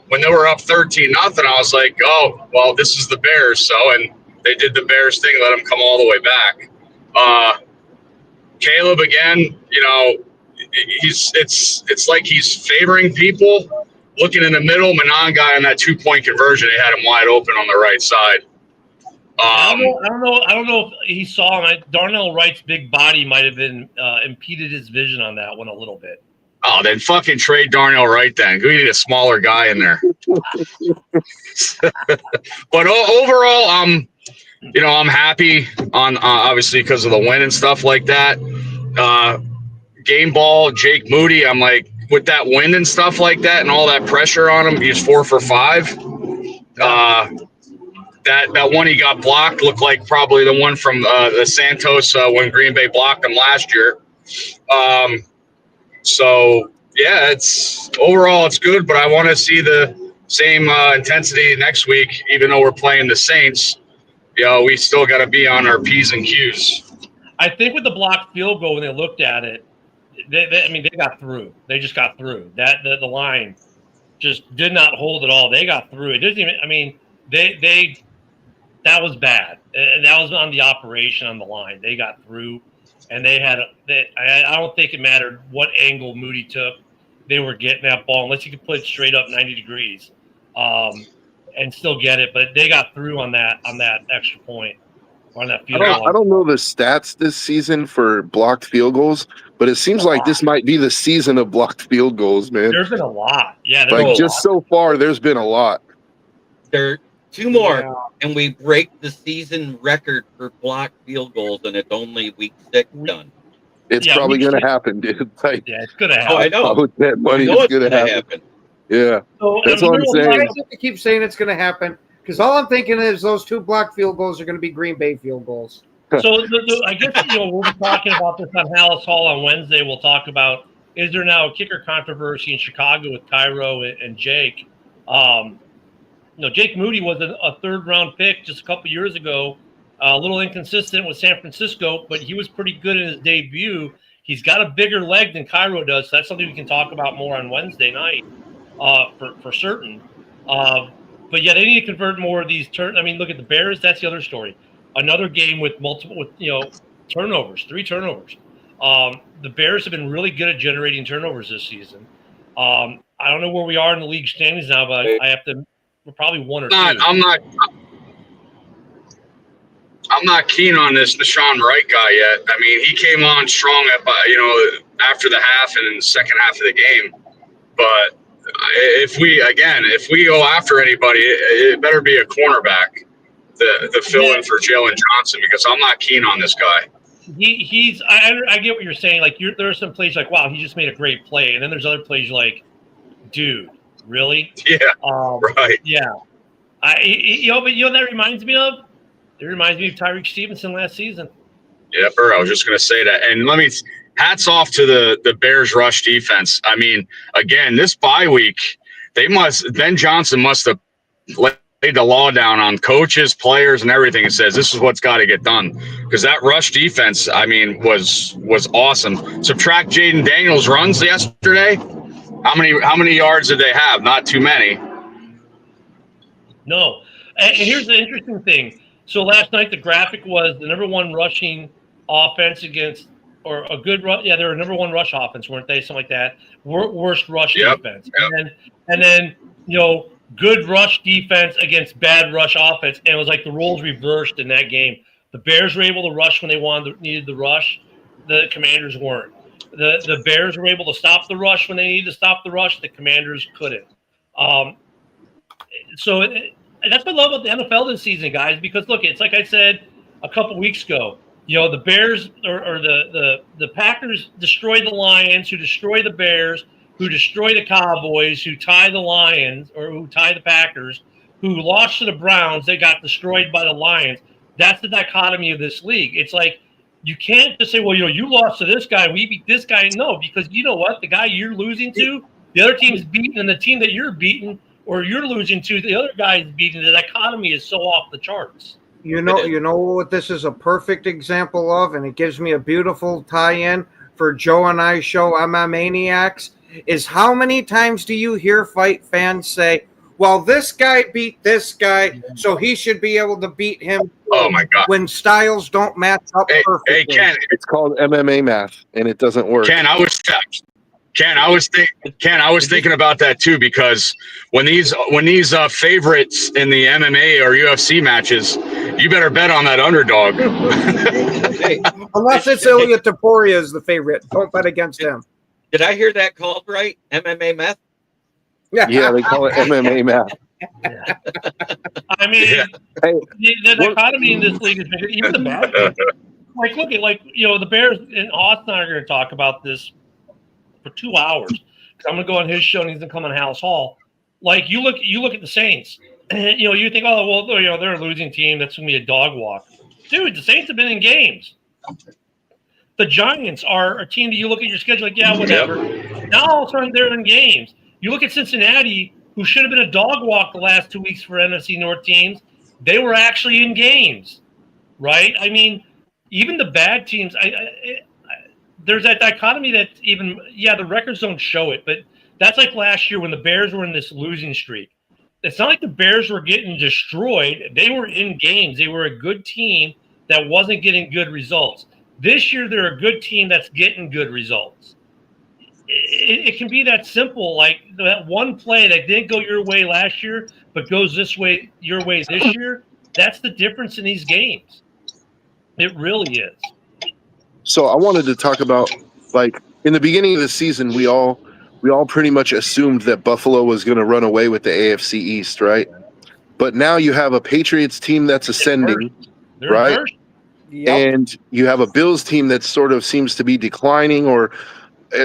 When they were up 13-0, I was like, oh, well, this is the Bears. And they did the Bears thing, let them come all the way back. Caleb, again, it's like he's favoring people. Looking in the middle, Monangai on that 2-point conversion, they had him wide open on the right side. I don't know if he saw him. Darnell Wright's big body might have been impeded his vision on that one a little bit. Oh, then fucking trade Darnell Wright then. We need a smaller guy in there. But overall, I'm happy on obviously because of the win and stuff like that. Game ball, Jake Moody. I'm like, with that win and stuff like that and all that pressure on him, he's 4 for 5. That one he got blocked looked like probably the one from the Santos when Green Bay blocked him last year. So yeah, it's good, but I want to see the same intensity next week, even though we're playing the Saints. We still got to be on our P's and Q's. I think with the blocked field goal, when they looked at it, they got through. They just got through. The line just did not hold at all. They got through. It doesn't even. I mean, that was bad. And that was on the operation on the line. They got through, and I don't think it mattered what angle Moody took. They were getting that ball unless you could put it straight up 90 degrees, and still get it. But they got through on that extra point. On that field goal. I don't know the stats this season for blocked field goals, but it seems like this might be the season of blocked field goals, man. There's been a lot. Yeah. So far, there's been a lot. There are 2 more, and we break the season record for blocked field goals, and it's only week 6 done. It's probably going to happen, dude. It's going to happen. Oh, I know. That money is going to happen. Yeah. So, that's what I'm saying. I have to keep saying it's going to happen. Because all I'm thinking is those 2 blocked field goals are going to be Green Bay field goals. So I guess we'll be talking about this on Hallis Hall on Wednesday. We'll talk about, is there now a kicker controversy in Chicago with Cairo and Jake? Jake Moody was a 3rd-round pick just a couple years ago. A little inconsistent with San Francisco, but he was pretty good in his debut. He's got a bigger leg than Cairo does, so that's something we can talk about more on Wednesday night for certain. But yeah, they need to convert more of these look at the Bears. That's the other story. Another game with turnovers, 3 turnovers. The Bears have been really good at generating turnovers this season. I don't know where we are in the league standings now, but we're probably 1 or 2. I'm not keen on this Deshaun Wright guy yet. I mean, he came on strong after the half and in the second half of the game, but. If we go after anybody, it better be a cornerback to fill in for Jalen Johnson, because I'm not keen on this guy. I get what you're saying. Like there are some plays like, wow, he just made a great play, and then there's other plays like, dude, really? Yeah, right. Yeah, but that reminds me of? It reminds me of Tyreek Stevenson last season. Yeah, I was just going to say that, and hats off to the Bears rush defense. I mean, again, this bye week, Ben Johnson must have let laid the law down on coaches, players, and everything. It says this is what's got to get done because that rush defense, I mean, was awesome. Subtract Jaden Daniels' runs yesterday. How many yards did they have? Not too many. No. And here's the interesting thing. So last night the graphic was the number one rushing offense against, or a good rush. Yeah, they were number one rush offense, weren't they? Something like that. Worst rush defense. Yep. And then good rush defense against bad rush offense. And it was like the roles reversed in that game. The Bears were able to rush when they needed the rush. The Commanders weren't. The Bears were able to stop the rush when they needed to stop the rush. The Commanders couldn't. So that's what I love about the NFL this season, guys, because look, it's like I said a couple weeks ago, the Bears or the Packers destroy the Lions, who destroy the Bears, who destroy the Cowboys, who tie the Lions or who tie the Packers, who lost to the Browns. They got destroyed by the Lions. That's the dichotomy of this league. It's like you can't just say, well, you lost to this guy, we beat this guy. No, because you know what? The guy you're losing to, the other team's beaten, and the team that you're beating or you're losing to, the other guy's beating. The dichotomy is so off the charts. You know what this is a perfect example of, and it gives me a beautiful tie-in for Joe and I's show, MM Maniacs, is how many times do you hear fight fans say, well, this guy beat this guy, so he should be able to beat him. Oh, my God. When styles don't match up perfectly. Hey, Ken. It's called MMA math, and it doesn't work. Ken, I was thinking about that too, because when these favorites in the MMA or UFC matches, you better bet on that underdog. Unless it's Ilya Taporia is the favorite, don't bet against him. Did I hear that called right? MMA meth? Yeah, they call it MMA math. Yeah. I mean, the dichotomy in this league is bigger. Even the bad teams. Like, look at the Bears and Austin and I are going to talk about this for 2 hours. I'm going to go on his show and he's going to come on House Hall. Like you look at the Saints. And, you think, oh well, they're a losing team. That's going to be a dog walk. Dude, the Saints have been in games. The Giants are a team that you look at your schedule like, yeah, whatever. Now all of a sudden they're in games. You look at Cincinnati, who should have been a dog walk the last 2 weeks for NFC North teams. They were actually in games, right? I mean, even the bad teams, there's that dichotomy that the records don't show it, but that's like last year when the Bears were in this losing streak. It's not like the Bears were getting destroyed. They were in games. They were a good team that wasn't getting good results. This year, they're a good team that's getting good results. It can be that simple, like that one play that didn't go your way last year, but goes your way this year. That's the difference in these games. It really is. So I wanted to talk about, like, in the beginning of the season, we all pretty much assumed that Buffalo was going to run away with the AFC East, right? But now you have a Patriots team that's ascending, right? Yep. And you have a Bills team that sort of seems to be declining, or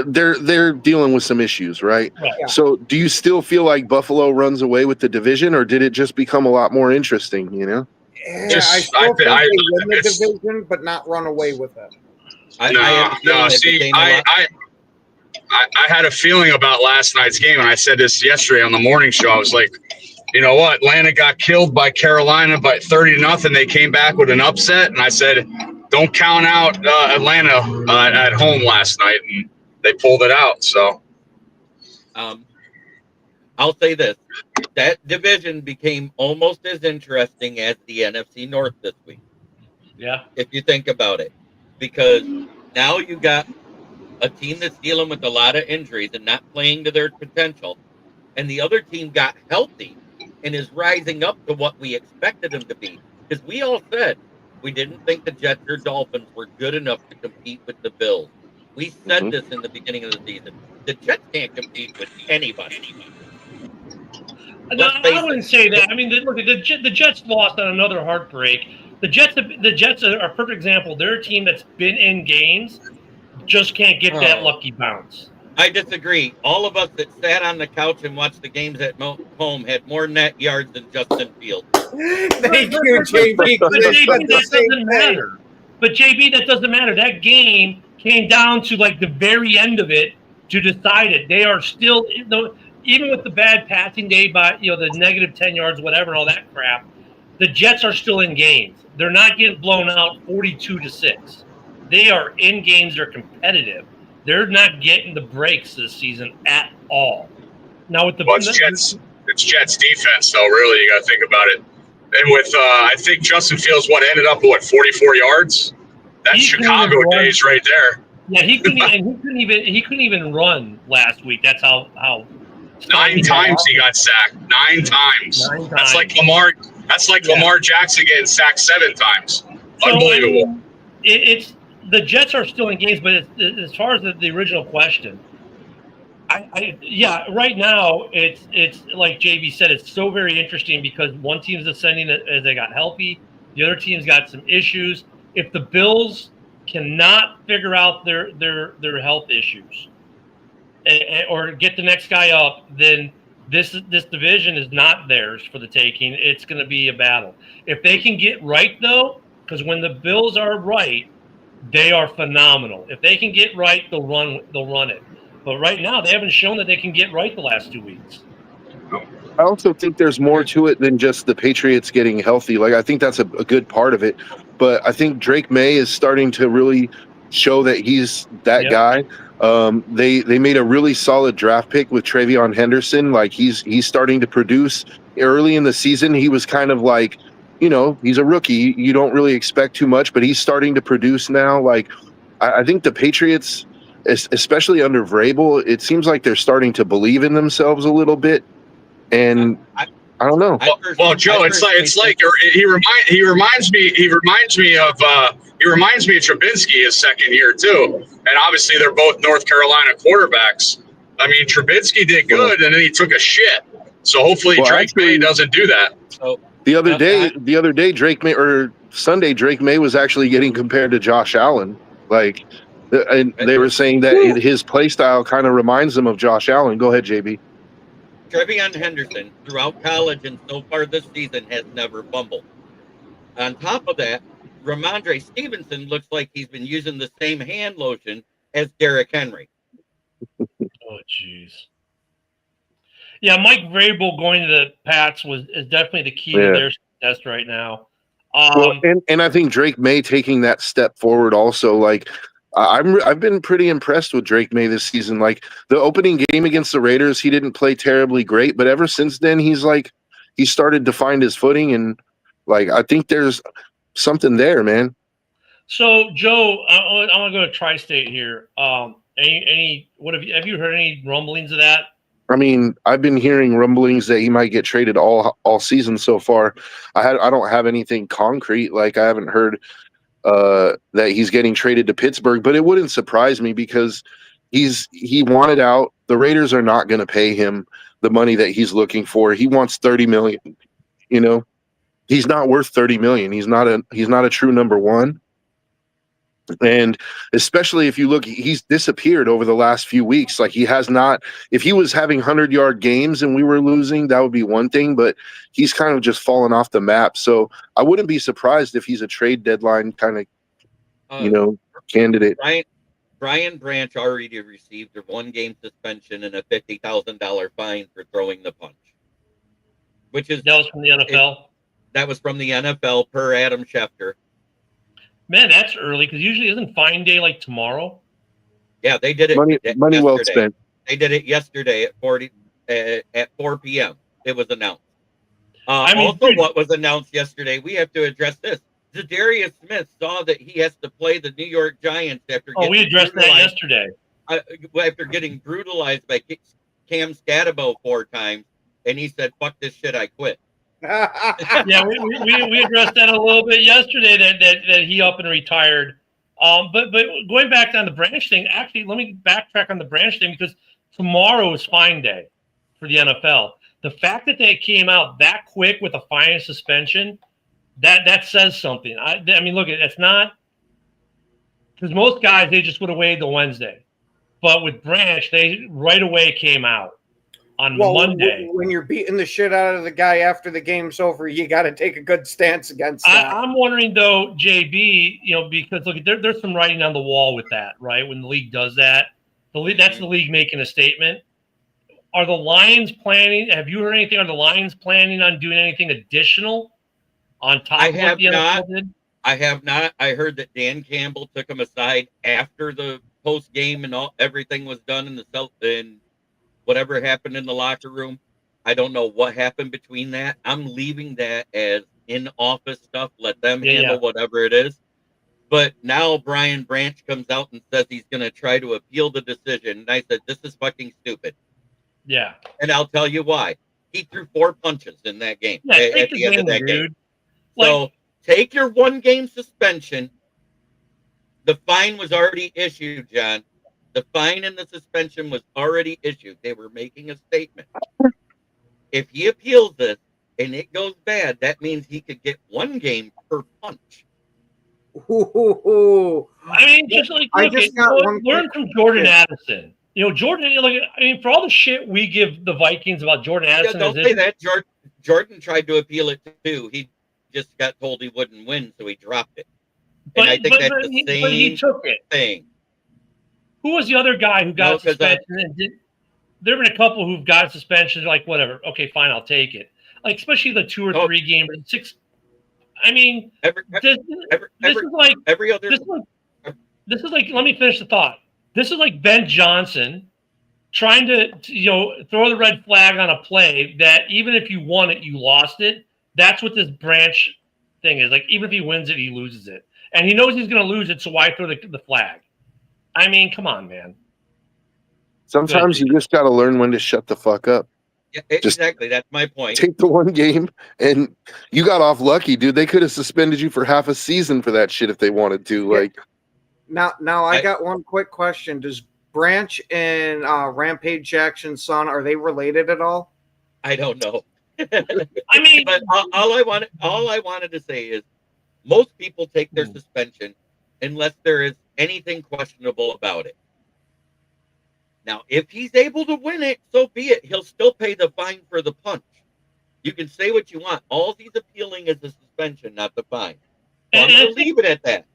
they're dealing with some issues, right? Yeah. So do you still feel like Buffalo runs away with the division, or did it just become a lot more interesting, Yeah, I still think they win the division, but not run away with it. No. See, I had a feeling about last night's game, and I said this yesterday on the morning show. I was like, you know what? Atlanta got killed by Carolina by 30-0. They came back with an upset, and I said, don't count out Atlanta at home last night, and they pulled it out. So, I'll say this: that division became almost as interesting as the NFC North this week. Yeah, if you think about it, because now you got a team that's dealing with a lot of injuries and not playing to their potential, and the other team got healthy and is rising up to what we expected them to be. Because we all said we didn't think the Jets or Dolphins were good enough to compete with the Bills. We said this in the beginning of the season. The Jets can't compete with anybody. No, I wouldn't say that. I mean, look, the Jets lost on another heartbreak. The Jets are a perfect example. They're a team that's been in games, just can't get that lucky bounce. I disagree. All of us that sat on the couch and watched the games at home had more net yards than Justin Fields. Thank you, JB. But JB, that doesn't matter. But JB, that doesn't matter. That game came down to like the very end of it to decide it. They are still even with the bad passing day by the negative 10 yards, whatever, and all that crap, the Jets are still in games. They're not getting blown out 42-6. They are in games. They're competitive. They're not getting the breaks this season at all. Now with it's Jets defense though. Really, you got to think about it. And with I think Justin Fields ended up with 44 yards. That's Chicago days right there. Yeah, he couldn't even run last week. That's how 9 times he got sacked. 9 times. That's like Lamar. That's like Lamar Jackson getting sacked 7 times. Unbelievable. It's the Jets are still in games, but as far as the original question, right now it's like JB said, it's so very interesting because one team's ascending as they got healthy, the other team's got some issues. If the Bills cannot figure out their health issues or get the next guy up, then this division is not theirs for the taking. It's going to be a battle. If they can get right though, because when the Bills are right, they are phenomenal. If they can get right, they'll run it. But right now, they haven't shown that they can get right the last 2 weeks. I also think there's more to it than just the Patriots getting healthy. Like, I think that's a good part of it. But I think Drake May is starting to really show that he's that guy. They made a really solid draft pick with Travion Henderson. Like, he's starting to produce. Early in the season, he was kind of like, he's a rookie. You don't really expect too much, but he's starting to produce now. Like, I think the Patriots, especially under Vrabel, it seems like they're starting to believe in themselves a little bit. And I don't know. Well, Joe, it's like he reminds me of Trubinsky his second year too, and obviously they're both North Carolina quarterbacks. I mean, Trubinsky did good, and then he took a shit. So hopefully Drake May doesn't do that. So the other day, Drake May, or Sunday, Drake May was actually getting compared to Josh Allen. Like, and they were saying that his play style kind of reminds them of Josh Allen. Go ahead, JB. Travion Henderson, throughout college and so far this season, has never fumbled. On top of that, Ramondre Stevenson looks like he's been using the same hand lotion as Derrick Henry. Oh, jeez. Yeah, Mike Vrabel going to the Pats is definitely the key to their success right now. And I think Drake May taking that step forward also, like, I've been pretty impressed with Drake May this season. Like, the opening game against the Raiders, he didn't play terribly great, but ever since then, he started to find his footing, and like, I think there's something there, man. So, Joe, I want to go to Tri-State here. Have you heard any rumblings of that? I mean, I've been hearing rumblings that he might get traded all season so far. I don't have anything concrete. Like, I haven't heard that he's getting traded to Pittsburgh, but it wouldn't surprise me because he wanted out. The Raiders are not going to pay him the money that he's looking for. He wants $30 million. He's not worth $30 million. He's not a true number one. And especially if you look, he's disappeared over the last few weeks. Like, he has not. If he was having 100-yard games and we were losing, that would be one thing, but he's kind of just fallen off the map. So I wouldn't be surprised if he's a trade deadline kind of, candidate. Brian Branch already received a 1-game suspension and a $50,000 fine for throwing the punch. That was from the NFL? That was from the NFL per Adam Schefter. Man, that's early because usually isn't fine day like tomorrow? Yeah, they did it. Money well spent. They did it yesterday at 4 p.m. It was announced. What was announced yesterday, we have to address this. Zadarius Smith saw that he has to play the New York Giants after getting we addressed that yesterday. After getting brutalized by Cam Scatabo 4 times, and he said, "Fuck this shit, I quit." Yeah, we addressed that a little bit yesterday that he up and retired. But going back on the Branch thing, actually, let me backtrack on the Branch thing because tomorrow is fine day for the NFL. The fact that they came out that quick with a fine and suspension, that says something. I mean, look, it's not because most guys they just would have waited till Wednesday, but with Branch, they right away came out. On Monday. When you're beating the shit out of the guy after the game's over, you got to take a good stance against that. I'm wondering, though, JB, because look, there's some writing on the wall with that, right? When the league does that, that's the league making a statement. Are the Lions planning? Have you heard anything? Are the Lions planning on doing anything additional on top of what the NFL did? I have not. I heard that Dan Campbell took him aside after the post game and everything was done in the and whatever happened in the locker room. I don't know what happened between that. I'm leaving that as in office stuff. Let them handle whatever it is. But now Brian Branch comes out and says he's going to try to appeal the decision. And I said, this is fucking stupid. Yeah. And I'll tell you why. He threw 4 punches in that game at the end of that game. Like, so take your 1-game suspension. The fine was already issued, John. The fine and the suspension was already issued. They were making a statement. If he appeals this and it goes bad, that means he could get 1 game per punch. I mean, just like learn from Jordan Addison. You know, Jordan. Like, I mean, for all the shit we give the Vikings about Jordan Addison, don't say that. Jordan tried to appeal it too. He just got told he wouldn't win, so he dropped it. And I think that's the same but he took it. thing. Who was the other guy who got suspension? There have been a couple who've got suspensions. Like, whatever. Okay, fine, I'll take it. Like, especially the 2 or 3 game, 6. I mean, this is like every other. This is like. Let me finish the thought. This is like Ben Johnson trying to throw the red flag on a play that even if you won it, you lost it. That's what this Branch thing is. Like, even if he wins it, he loses it, and he knows he's going to lose it. So why throw the flag? I mean, come on, man. Sometimes you just got to learn when to shut the fuck up. Yeah, exactly. That's my point. Take the 1 game, and you got off lucky, dude. They could have suspended you for half a season for that shit if they wanted to. Yeah. Like, now I got one quick question. Does Branch and Rampage Jackson's son, are they related at all? I don't know. I mean, but all I wanted to say is most people take their suspension unless there is anything questionable about it. Now, if he's able to win it, so be it. He'll still pay the fine for the punch. You can say what you want. All he's appealing is the suspension, not the fine. So I'm going to leave it at that.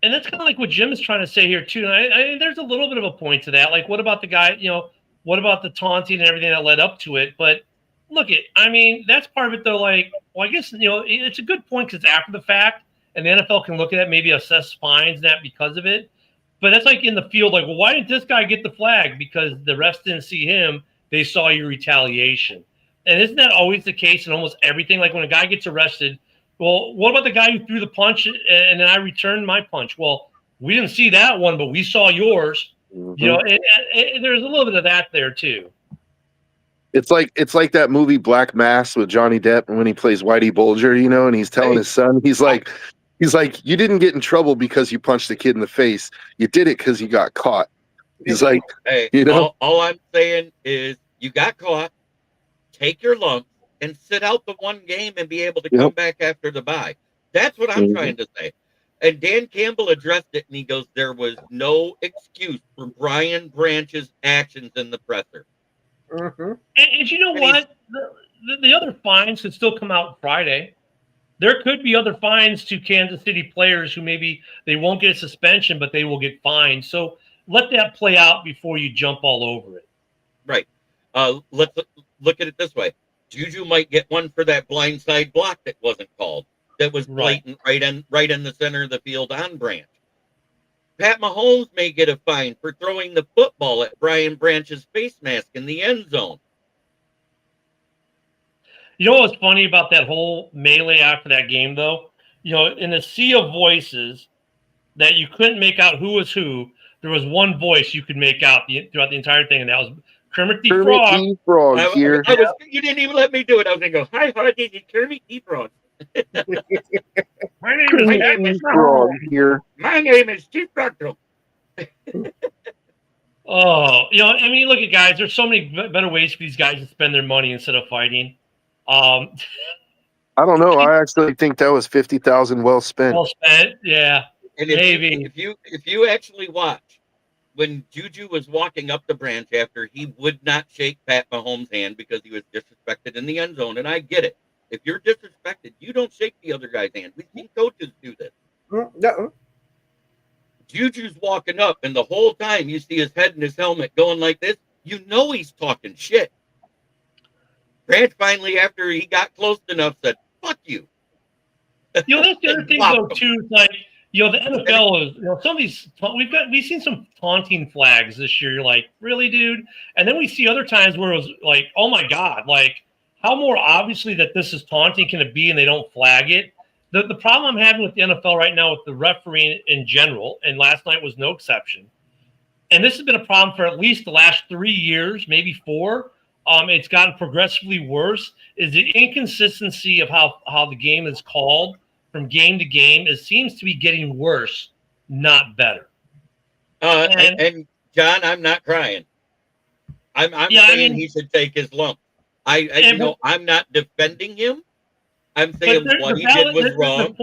And that's kind of like what Jim is trying to say here, too. I there's a little bit of a point to that. Like, what about the guy, what about the taunting and everything that led up to it? But look, I mean, that's part of it, though. Like, well, I guess, it's a good point because it's after the fact, and the NFL can look at it, maybe assess fines and that because of it. But that's like in the field, like, well, why didn't this guy get the flag? Because the refs didn't see him. They saw your retaliation. And isn't that always the case in almost everything? Like when a guy gets arrested, well, what about the guy who threw the punch and then I returned my punch? Well, we didn't see that one, but we saw yours. Mm-hmm. There's a little bit of that there too. It's like that movie Black Mass with Johnny Depp when he plays Whitey Bulger, and he's telling his son, he's like, you didn't get in trouble because you punched the kid in the face. You did it because you got caught. He's like, hey, all I'm saying is you got caught, take your lump, and sit out the 1 game and be able to come back after the bye. That's what I'm trying to say. And Dan Campbell addressed it, and he goes, there was no excuse for Brian Branch's actions in the presser. Mm-hmm. And you know what? The other fines could still come out Friday. There could be other fines to Kansas City players who maybe they won't get a suspension, but they will get fined. So let that play out before you jump all over it. Right. Let's look at it this way. Juju might get one for that blindside block that wasn't called. That was blatant right in the center of the field on Branch. Pat Mahomes may get a fine for throwing the football at Brian Branch's face mask in the end zone. You know what's funny about that whole melee after that game, though? In a sea of voices that you couldn't make out who was who, there was one voice you could make out throughout the entire thing, and that was Kermit the Frog. Here. You didn't even let me do it. I was going to go, hi, Hardy, it's Kermit the Frog. My name is Frog here. My name is Chief Frog. Oh, I mean, look at guys. There's so many better ways for these guys to spend their money instead of fighting. I don't know. I actually think that was $50,000 well spent. Well spent, yeah. And maybe if you actually watch when Juju was walking up the Branch after he would not shake Pat Mahomes' hand because he was disrespected in the end zone, and I get it. If you're disrespected, you don't shake the other guy's hand. We've seen coaches do this. No. Juju's walking up, and the whole time you see his head and his helmet going like this. You know he's talking shit. Grant finally, after he got close enough, said, "Fuck you." That's the other thing, though, too. It's like, the NFL is, some of these, we've seen some taunting flags this year. You're like, really, dude? And then we see other times where it was like, oh my God, like, how more obviously that this is taunting can it be, and they don't flag it? The problem I'm having with the NFL right now with the refereeing in general, and last night was no exception, and this has been a problem for at least the last 3 years, maybe 4. It's gotten progressively worse, is the inconsistency of how the game is called from game to game. It seems to be getting worse, not better. And John, I'm not crying. I'm saying he should take his lump. I'm not defending him. I'm saying what he did was wrong.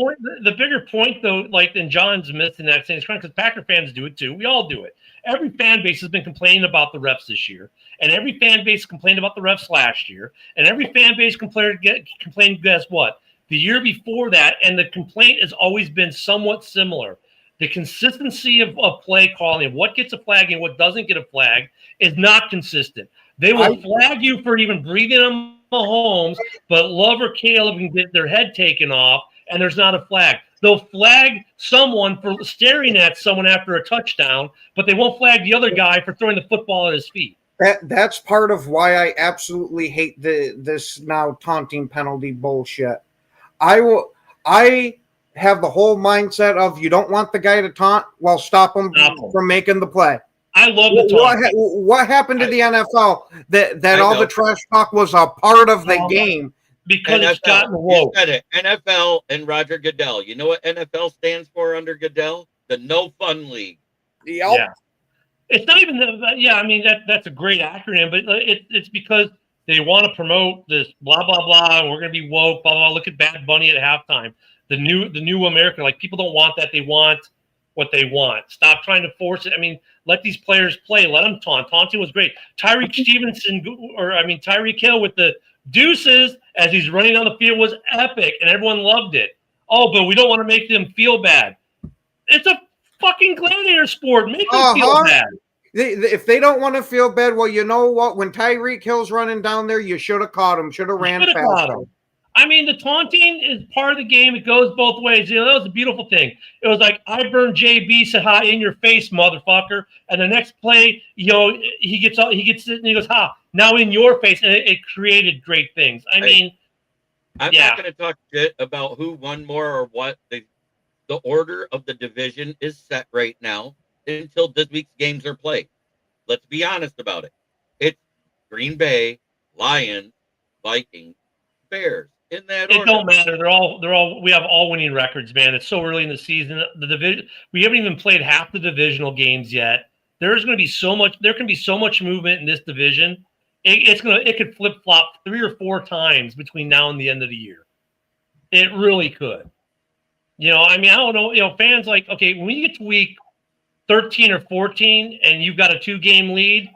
The bigger point, though, like, and John's missing that saying, because Packer fans do it too. We all do it. Every fan base has been complaining about the refs this year, and every fan base complained about the refs last year, and every fan base complained. Guess what? The year before that, and the complaint has always been somewhat similar. The consistency of play calling, of what gets a flag and what doesn't get a flag, is not consistent. They will flag you for even breathing on Mahomes, but Love or Caleb can get their head taken off, and there's not a flag. They'll flag someone for staring at someone after a touchdown, but they won't flag the other guy for throwing the football at his feet. That's part of why I absolutely hate this now taunting penalty bullshit. I have the whole mindset of, you don't want the guy to taunt, well, stop him from making the play. I love the taunt. What happened to the NFL that all the trash talk was a part of the game? Because NFL, it's gotten woke. You said it. NFL and Roger Goodell. You know what NFL stands for under Goodell? The No Fun League. Yep. Yeah. It's not even I mean, that's a great acronym, but it's because they want to promote this blah blah blah, and we're going to be woke, blah blah. Look at Bad Bunny at halftime. The new America. Like, people don't want that. They want what they want. Stop trying to force it. I mean, let these players play. Let them taunt. Taunting was great. Tyreek Hill with the deuces as he's running on the field was epic, and everyone loved it. Oh, but we don't want to make them feel bad. It's a fucking gladiator sport. Make them feel bad. If they don't want to feel bad, well, you know what? When Tyreek Hill's running down there, you should have caught him. Should have ran past him. I mean, the taunting is part of the game. It goes both ways. That was a beautiful thing. It was like, I burned JB, said, "Ha, in your face, motherfucker." And the next play, he gets it, and he goes, "Ha, now in your face." And it created great things. I mean, I'm not going to talk shit about who won more or what. The order of the division is set right now until this week's games are played. Let's be honest about it. It's Green Bay, Lions, Vikings, Bears. In that order. It don't matter. They're all. We have all winning records, man. It's so early in the season. The division. We haven't even played half the divisional games yet. There's going to be so much. There can be so much movement in this division. It could flip flop 3 or 4 times between now and the end of the year. It really could. I mean, I don't know. Fans like, okay, when you get to week 13 or 14 and you've got a 2-game lead,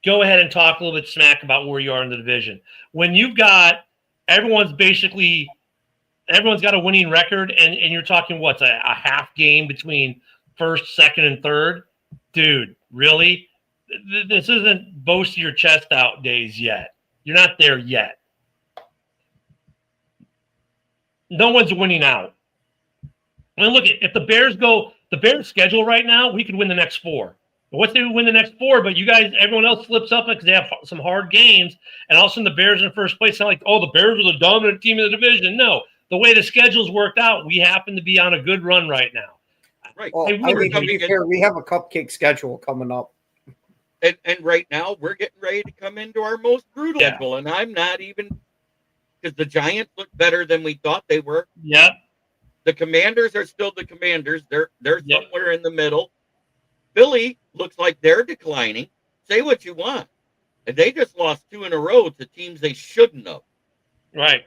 go ahead and talk a little bit smack about where you are in the division. When you've got everyone's got a winning record, and you're talking what's a half game between first, second, and third. Dude, really? This isn't boast your chest out days yet. You're not there yet. No one's winning out. I mean, look, if the Bears schedule right now, we could win the next 4. What they win the next 4, but everyone else flips up because they have some hard games, and all of a sudden the Bears in first place. It's not like, oh, the Bears are the dominant team in the division. No, the way the schedule's worked out, we happen to be on a good run right now. Right. Well, to be fair, we have a cupcake schedule coming up. And right now we're getting ready to come into our most brutal schedule, and I'm not even, because the Giants look better than we thought they were. Yeah. The Commanders are still the Commanders. They're somewhere in the middle. Philly looks like they're declining. Say what you want. And they just lost 2 in a row to teams they shouldn't have. Right.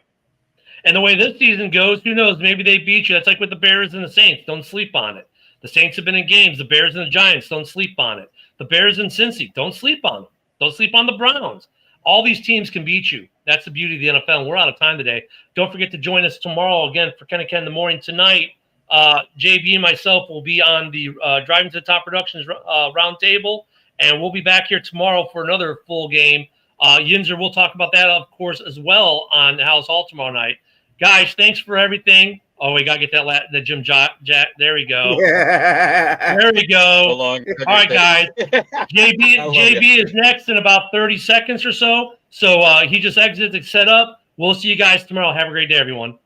And the way this season goes, who knows? Maybe they beat you. That's like with the Bears and the Saints. Don't sleep on it. The Saints have been in games. The Bears and the Giants, don't sleep on it. The Bears and Cincy, don't sleep on them. Don't sleep on the Browns. All these teams can beat you. That's the beauty of the NFL. And we're out of time today. Don't forget to join us tomorrow again for Ken and Ken in the morning. Tonight, JB and myself will be on the Driving to the Top Productions roundtable, And we'll be back here tomorrow for another full game. Yinzer, we'll talk about that, of course, as well on House Hall tomorrow night. Guys, thanks for everything. Oh, we got to get the Jim Jack. There we go. Yeah. There we go. So long. All right, guys. JB is next in about 30 seconds or so. So he just exited the setup. We'll see you guys tomorrow. Have a great day, everyone.